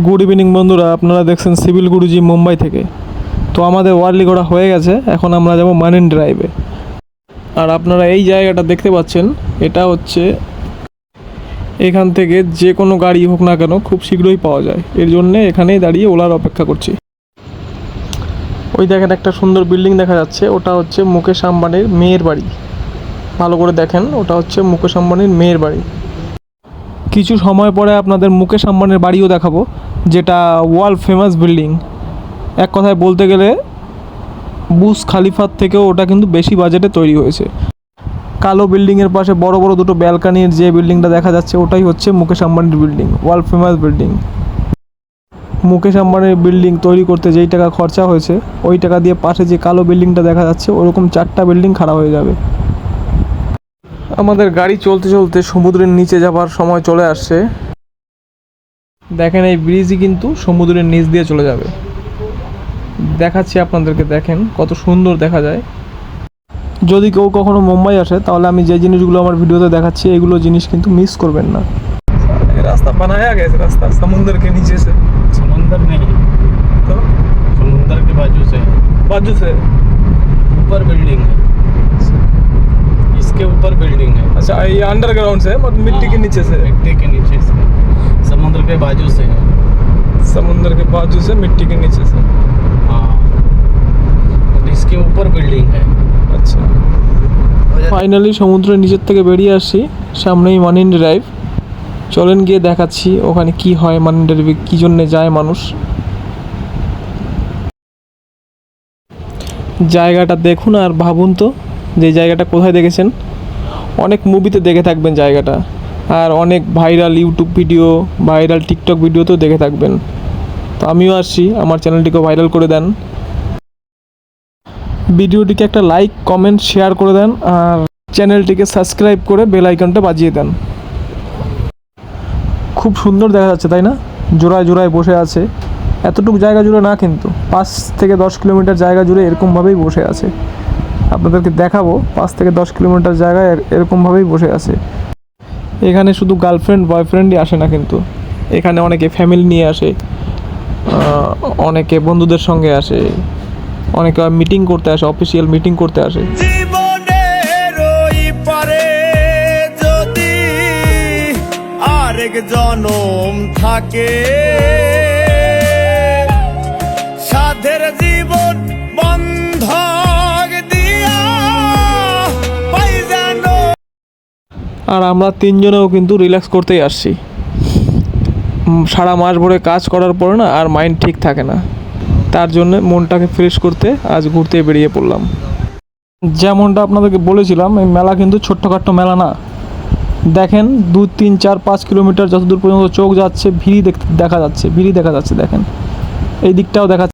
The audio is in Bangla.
গুড ইভিনিং বন্ধুরা, আপনারা দেখছেন সিভিল গুরুজি মুম্বাই থেকে। তো আমাদের ওয়ারলি ঘোরা হয়ে গেছে, এখন আমরা যাব মারিন ড্রাইভে। আর আপনারা এই জায়গাটা দেখতে পাচ্ছেন, এটা হচ্ছে এখান থেকে যে কোনো গাড়ি হোক না কেন খুব শীঘ্রই পাওয়া যায়। এর জন্যে এখানেই দাঁড়িয়ে ওলার অপেক্ষা করছি। ওই দেখেন একটা সুন্দর বিল্ডিং দেখা যাচ্ছে, ওটা হচ্ছে মুকেশ আম্বানির মেয়ের বাড়ি। ভালো করে দেখেন, ওটা হচ্ছে মুকেশ আম্বানির মেয়ের বাড়ি। কিছু সময় পরে আপনাদের মুকেশ আম্বানির বাড়িও দেখাবো, যেটা ওয়ার্ল্ড ফেমাস বিল্ডিং। এক কথায় বলতে গেলে বুর্জ খালিফার থেকেও ওটা কিন্তু বেশি বাজেটে তৈরি হয়েছে। কালো বিল্ডিংয়ের পাশে বড় বড় দুটো ব্যালকানির যে বিল্ডিংটা দেখা যাচ্ছে, ওটাই হচ্ছে মুকেশ আম্বানির building, world famous building. Mukesh আম্বানির বিল্ডিং তৈরি করতে যেই টাকা খরচা হয়েছে, ওই টাকা দিয়ে পাশে যে কালো বিল্ডিংটা দেখা যাচ্ছে ওরকম 4টা বিল্ডিং খাড়া হয়ে যাবে। আমাদের গাড়ি চলতে চলতে সমুদ্রের নিচে যাবার সময় চলে আসছে। দেখেন এই ব্রিজই কিন্তু সমুদ্রের নিচ দিয়ে চলে যাবে। দেখাচ্ছি আপনাদেরকে, দেখেন কত সুন্দর দেখা যায়। যদি কেউ কখনো মুম্বাই আসে, তাহলে আমি যে জিনিসগুলো আমার ভিডিওতে দেখাচ্ছি এগুলো জিনিস কিন্তু মিস করবেন না। রাস্তা বানাया गया है, रास्ता समुद्र के नीचे से। समुंदर नहीं, तो समुंदर के बाजू से ऊपर बिल्डिंग है, इसके ऊपर बिल्डिंग है। अच्छा, ये अंडरग्राउंड से मतलब मिट्टी के नीचे से? मिट्टी के नीचे से, समुद्र के बाजू से है। समुद्र के बाजू से मिट्टी के नीचे से, हाँ, और इसके ऊपर बिल्डिंग है। আচ্ছা। ফাইনালি সমুদ্রের নিচের থেকে বেরিয়ে আসছি, সামনেই মারিন ড্রাইভ। চলেন গিয়ে দেখাচ্ছি ওখানে কি হয়, মারিন ড্রাইভে কী জন্যে যায় মানুষ। জায়গাটা দেখুন আর ভাবুন তো, যে জায়গাটা কোথায় দেখেছেন। অনেক মুভিতে দেখে থাকবেন জায়গাটা, আর অনেক viral YouTube video, viral TikTok ভিডিওতেও দেখে থাকবেন। তো আমিও আসছি, আমার চ্যানেলটিকেও ভাইরাল করে দেন। ভিডিওটিকে একটা লাইক, কমেন্ট, শেয়ার করে দেন, আর চ্যানেলটিকে সাবস্ক্রাইব করে বেল আইকনটা বাজিয়ে দেন। খুব সুন্দর দেখা যাচ্ছে, তাই না? জোড়ায় জোড়ায় বসে আছে। এতটুকু জায়গা জুড়ে না, কিন্তু 5 থেকে 10 কিলোমিটার জায়গা জুড়ে এরকমভাবেই বসে আছে। আপনাদেরকে দেখাবো, 5 থেকে 10 কিলোমিটার জায়গায় এরকমভাবেই বসে আছে। এখানে শুধু গার্লফ্রেন্ড বয়ফ্রেন্ডই আসে না, কিন্তু এখানে অনেকে ফ্যামিলি নিয়ে আসে, অনেকে বন্ধুদের সঙ্গে আসে, অনেকে মিটিং করতে আসে, অফিসিয়াল মিটিং করতে আসে। জীবনের ওই পারে যদি আরেক জনম থাকে, সাধের জীবন বন্ধক দিয়া পাই যেন। আর আমরা 3 জনেও কিন্তু রিল্যাক্স করতেই আসছি। সারা মাস ভরে কাজ করার পরে না আর মাইন্ড ঠিক থাকে না, তার জন্য মনটাকে ফ্রেশ করতে আজ ঘুরতে বেরিয়ে পড়লাম। যেমনটা আপনাদেরকে বলেছিলাম, এই মেলা কিন্তু ছোট্টখাট্ট মেলা না। দেখেন 2, 3, 4, 5 কিলোমিটার যতদূর পর্যন্ত চোখ যাচ্ছে ভিড়ই দেখা যাচ্ছে, ভিড়ই দেখা যাচ্ছে। দেখেন এই দিকটাও দেখা